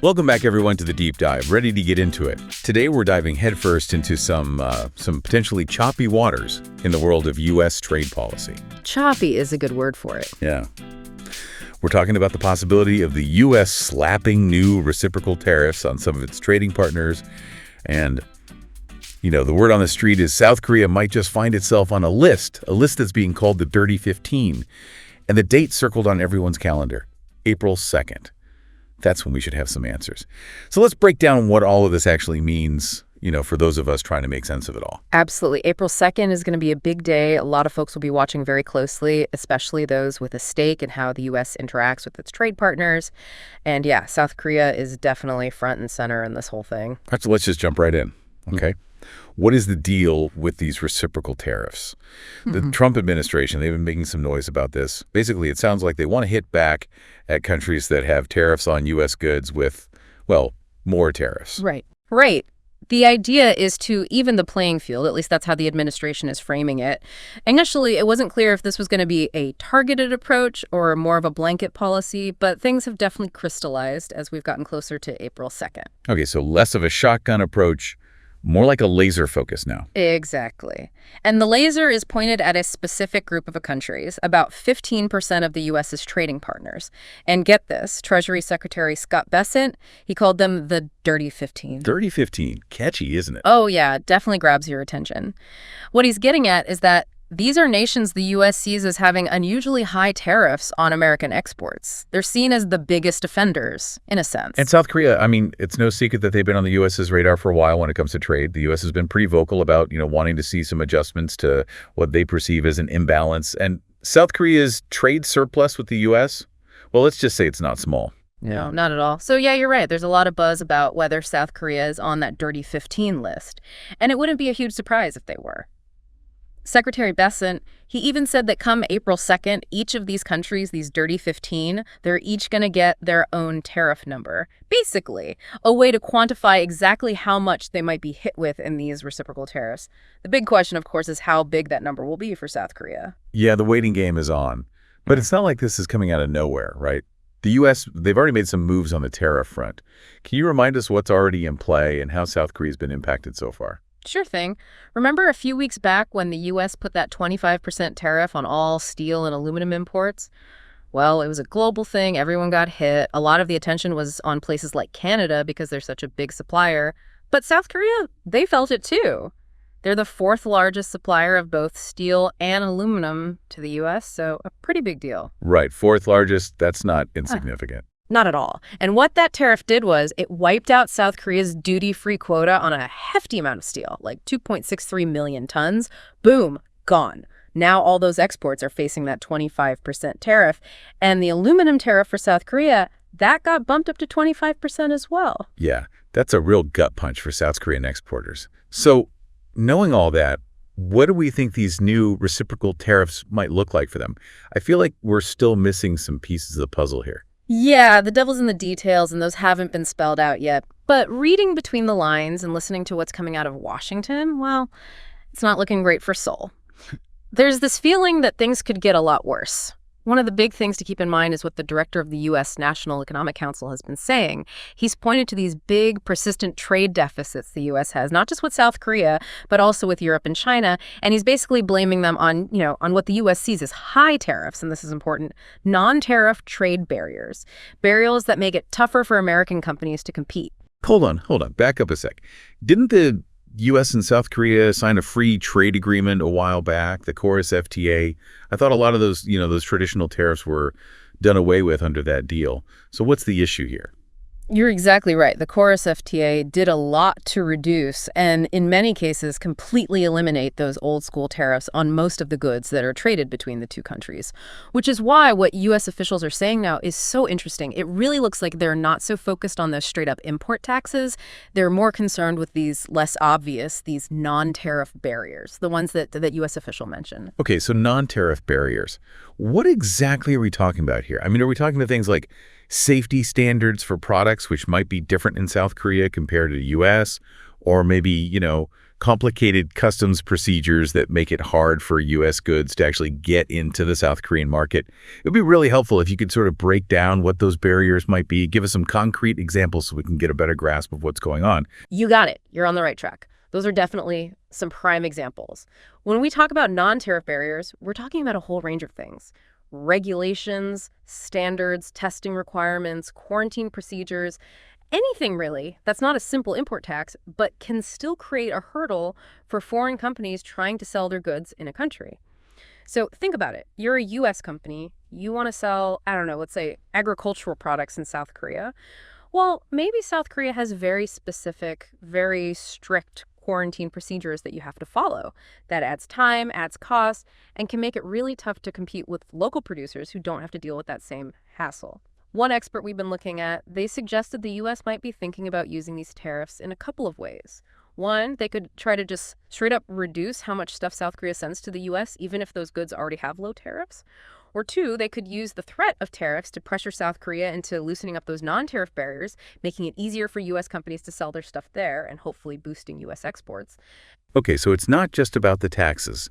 Welcome back, everyone, to the Deep Dive. Ready to get into it. Today, we're diving headfirst into some potentially choppy waters in the world of U.S. trade policy. Choppy is a good word for it. Yeah. We're talking about the possibility of the U.S. slapping new reciprocal tariffs on some of its trading partners. And, the word on the street is South Korea might just find itself on a list that's being called the Dirty 15. And the date circled on everyone's calendar, April 2nd. That's when we should have some answers. So let's break down what all of this actually means, for those of us trying to make sense of it all. Absolutely. April 2nd is going to be a big day. A lot of folks will be watching very closely, especially those with a stake in how the U.S. interacts with its trade partners. And yeah, South Korea is definitely front and center in this whole thing. All right, so let's just jump right in, okay? What is the deal with these reciprocal tariffs? The Trump administration, they've been making some noise about this. Basically, it sounds like they want to hit back at countries that have tariffs on U.S. goods with, more tariffs. Right. The idea is to even the playing field. At least that's how the administration is framing it. Initially, it wasn't clear if this was going to be a targeted approach or more of a blanket policy, but things have definitely crystallized as we've gotten closer to April 2nd. Okay, so less of a shotgun approach, more like a laser focus now. Exactly. And the laser is pointed at a specific group of countries, about 15% of the U.S.'s trading partners. And get this, Treasury Secretary Scott Bessent, he called them the Dirty 15. Dirty 15. Catchy, isn't it? Oh, yeah, definitely grabs your attention. What he's getting at is that these are nations the U.S. sees as having unusually high tariffs on American exports. They're seen as the biggest offenders, in a sense. And South Korea, it's no secret that they've been on the U.S.'s radar for a while when it comes to trade. The U.S. has been pretty vocal about, wanting to see some adjustments to what they perceive as an imbalance. And South Korea's trade surplus with the U.S., well, let's just say it's not small. No, not at all. So yeah, you're right. There's a lot of buzz about whether South Korea is on that Dirty 15 list. And it wouldn't be a huge surprise if they were. Secretary Bessent, he even said that come April 2nd, each of these countries, these Dirty 15, they're each going to get their own tariff number. Basically, a way to quantify exactly how much they might be hit with in these reciprocal tariffs. The big question, of course, is how big that number will be for South Korea. Yeah, the waiting game is on. But it's not like this is coming out of nowhere, right? The U.S., they've already made some moves on the tariff front. Can you remind us what's already in play and how South Korea's been impacted so far? Sure thing. Remember a few weeks back when the U.S. put that 25% tariff on all steel and aluminum imports? Well, it was a global thing. Everyone got hit. A lot of the attention was on places like Canada because they're such a big supplier. But South Korea, they felt it too. They're the fourth largest supplier of both steel and aluminum to the U.S., so a pretty big deal. Right. Fourth largest, that's not insignificant. Not at all. And what that tariff did was it wiped out South Korea's duty-free quota on a hefty amount of steel, like 2.63 million tons. Boom, gone. Now all those exports are facing that 25% tariff. And the aluminum tariff for South Korea, that got bumped up to 25% as well. Yeah, that's a real gut punch for South Korean exporters. So knowing all that, what do we think these new reciprocal tariffs might look like for them? I feel like we're still missing some pieces of the puzzle here. Yeah, the devil's in the details, and those haven't been spelled out yet. But reading between the lines and listening to what's coming out of Washington, well, it's not looking great for Seoul. There's this feeling that things could get a lot worse. One of the big things to keep in mind is what the director of the U.S. National Economic Council has been saying. He's pointed to these big, persistent trade deficits the U.S. has, not just with South Korea, but also with Europe and China. And he's basically blaming them on, on what the U.S. sees as high tariffs, and this is important, non-tariff trade barriers that make it tougher for American companies to compete. Hold on. Back up a sec. Didn't the U.S. and South Korea signed a free trade agreement a while back, the Chorus FTA? I thought a lot of those, those traditional tariffs were done away with under that deal. So what's the issue here? You're exactly right. The Chorus FTA did a lot to reduce and in many cases completely eliminate those old school tariffs on most of the goods that are traded between the two countries, which is why what U.S. officials are saying now is so interesting. It really looks like they're not so focused on those straight up import taxes. They're more concerned with these less obvious, these non-tariff barriers, the ones that U.S. official mentioned. Okay, so non-tariff barriers. What exactly are we talking about here? Are we talking about things like safety standards for products, which might be different in South Korea compared to the U.S., or maybe, complicated customs procedures that make it hard for U.S. goods to actually get into the South Korean market. It would be really helpful if you could sort of break down what those barriers might be, give us some concrete examples so we can get a better grasp of what's going on. You got it. You're on the right track. Those are definitely some prime examples. When we talk about non-tariff barriers, we're talking about a whole range of things. Regulations, standards, testing requirements, quarantine procedures, anything really that's not a simple import tax, but can still create a hurdle for foreign companies trying to sell their goods in a country. So think about it. You're a U.S. company. You want to sell, I don't know, let's say agricultural products in South Korea. Well, maybe South Korea has very specific, very strict quarantine procedures that you have to follow. That adds time, adds cost, and can make it really tough to compete with local producers who don't have to deal with that same hassle. One expert we've been looking at, they suggested the U.S. might be thinking about using these tariffs in a couple of ways. One, they could try to just straight up reduce how much stuff South Korea sends to the U.S., even if those goods already have low tariffs. Or two, they could use the threat of tariffs to pressure South Korea into loosening up those non-tariff barriers, making it easier for U.S. companies to sell their stuff there and hopefully boosting U.S. exports. Okay, so it's not just about the taxes.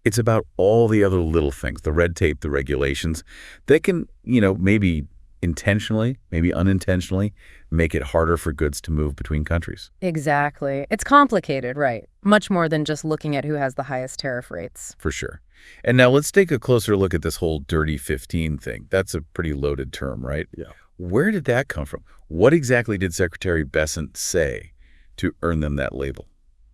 It's about all the other little things, the red tape, the regulations, that can, maybe intentionally, maybe unintentionally, make it harder for goods to move between countries. Exactly. It's complicated, right? Much more than just looking at who has the highest tariff rates. For sure. And now let's take a closer look at this whole Dirty 15 thing. That's a pretty loaded term, right? Yeah. Where did that come from? What exactly did Secretary Bessent say to earn them that label?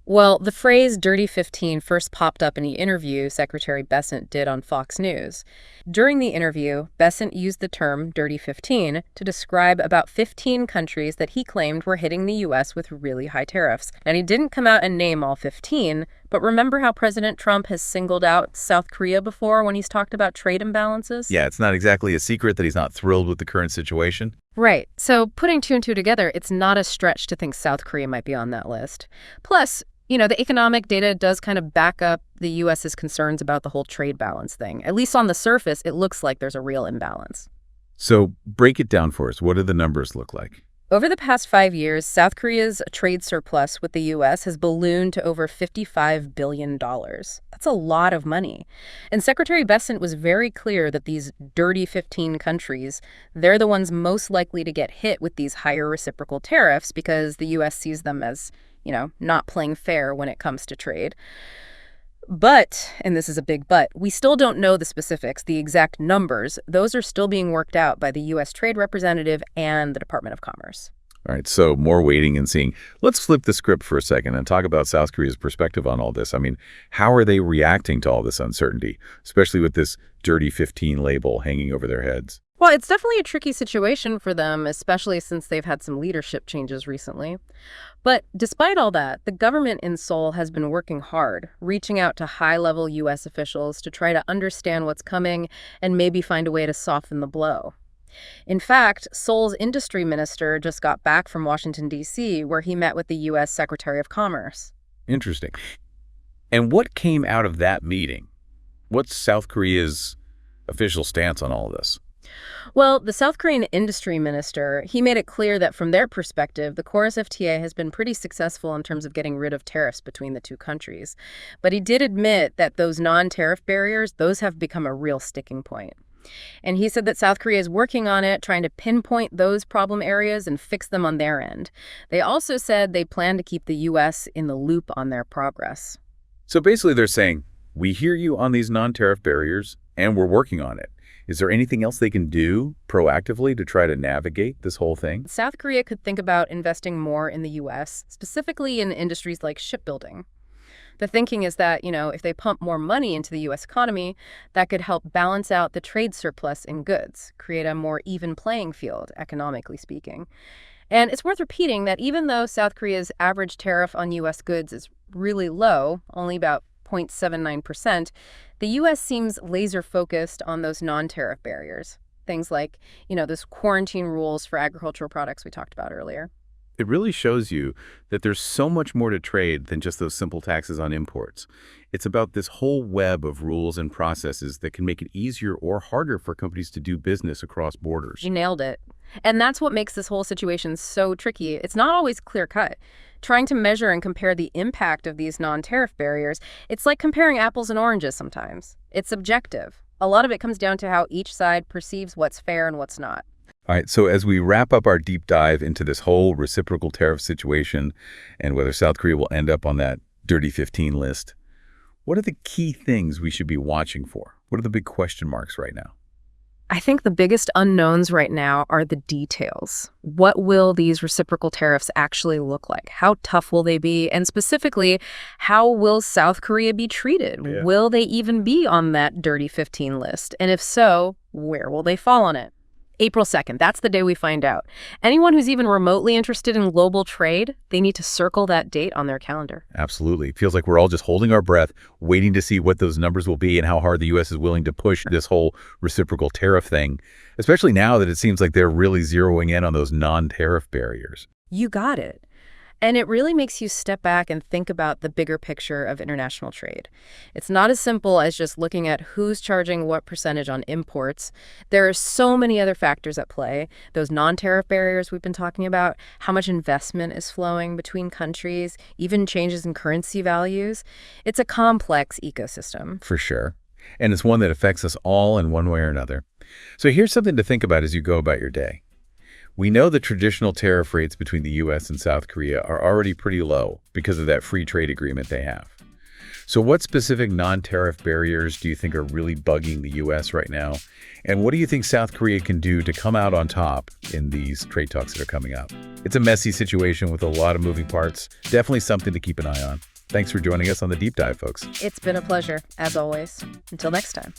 Well, the phrase Dirty 15 first popped up in the interview Secretary Bessent did on Fox News. During the interview, Bessent used the term Dirty 15 to describe about 15 countries that he claimed were hitting the U.S. with really high tariffs. And he didn't come out and name all 15, but remember how President Trump has singled out South Korea before when he's talked about trade imbalances? Yeah, it's not exactly a secret that he's not thrilled with the current situation. Right. So putting two and two together, it's not a stretch to think South Korea might be on that list. Plus, the economic data does kind of back up the U.S.'s concerns about the whole trade balance thing. At least on the surface, it looks like there's a real imbalance. So break it down for us. What do the numbers look like? Over the past 5 years, South Korea's trade surplus with the U.S. has ballooned to over $55 billion. That's a lot of money. And Secretary Bessent was very clear that these dirty 15 countries, they're the ones most likely to get hit with these higher reciprocal tariffs because the U.S. sees them as not playing fair when it comes to trade. But, and this is a big but, we still don't know the specifics, the exact numbers. Those are still being worked out by the U.S. Trade Representative and the Department of Commerce. All right, so more waiting and seeing. Let's flip the script for a second and talk about South Korea's perspective on all this. I mean, how are they reacting to all this uncertainty, especially with this Dirty 15 label hanging over their heads? Well, it's definitely a tricky situation for them, especially since they've had some leadership changes recently. But despite all that, the government in Seoul has been working hard, reaching out to high-level U.S. officials to try to understand what's coming and maybe find a way to soften the blow. In fact, Seoul's industry minister just got back from Washington, D.C., where he met with the U.S. Secretary of Commerce. Interesting. And what came out of that meeting? What's South Korea's official stance on all of this? Well, the South Korean industry minister, he made it clear that from their perspective, the KORUS FTA has been pretty successful in terms of getting rid of tariffs between the two countries. But he did admit that those non-tariff barriers, those have become a real sticking point. And he said that South Korea is working on it, trying to pinpoint those problem areas and fix them on their end. They also said they plan to keep the U.S. in the loop on their progress. So basically they're saying, we hear you on these non-tariff barriers, and we're working on it. Is there anything else they can do proactively to try to navigate this whole thing? South Korea could think about investing more in the U.S., specifically in industries like shipbuilding. The thinking is that, if they pump more money into the U.S. economy, that could help balance out the trade surplus in goods, create a more even playing field, economically speaking. And it's worth repeating that even though South Korea's average tariff on U.S. goods is really low, only about 0.79%, the U.S. seems laser-focused on those non-tariff barriers. Things like, those quarantine rules for agricultural products we talked about earlier. It really shows you that there's so much more to trade than just those simple taxes on imports. It's about this whole web of rules and processes that can make it easier or harder for companies to do business across borders. You nailed it. And that's what makes this whole situation so tricky. It's not always clear-cut. Trying to measure and compare the impact of these non-tariff barriers, it's like comparing apples and oranges sometimes. It's subjective. A lot of it comes down to how each side perceives what's fair and what's not. All right, so as we wrap up our deep dive into this whole reciprocal tariff situation and whether South Korea will end up on that Dirty 15 list, what are the key things we should be watching for? What are the big question marks right now? I think the biggest unknowns right now are the details. What will these reciprocal tariffs actually look like? How tough will they be? And specifically, how will South Korea be treated? Yeah. Will they even be on that Dirty 15 list? And if so, where will they fall on it? April 2nd, that's the day we find out. Anyone who's even remotely interested in global trade, they need to circle that date on their calendar. Absolutely. It feels like we're all just holding our breath, waiting to see what those numbers will be and how hard the U.S. is willing to push this whole reciprocal tariff thing, especially now that it seems like they're really zeroing in on those non-tariff barriers. You got it. And it really makes you step back and think about the bigger picture of international trade. It's not as simple as just looking at who's charging what percentage on imports. There are so many other factors at play. Those non-tariff barriers we've been talking about, how much investment is flowing between countries, even changes in currency values. It's a complex ecosystem. For sure. And it's one that affects us all in one way or another. So here's something to think about as you go about your day. We know the traditional tariff rates between the U.S. and South Korea are already pretty low because of that free trade agreement they have. So what specific non-tariff barriers do you think are really bugging the U.S. right now? And what do you think South Korea can do to come out on top in these trade talks that are coming up? It's a messy situation with a lot of moving parts. Definitely something to keep an eye on. Thanks for joining us on the Deep Dive, folks. It's been a pleasure, as always. Until next time.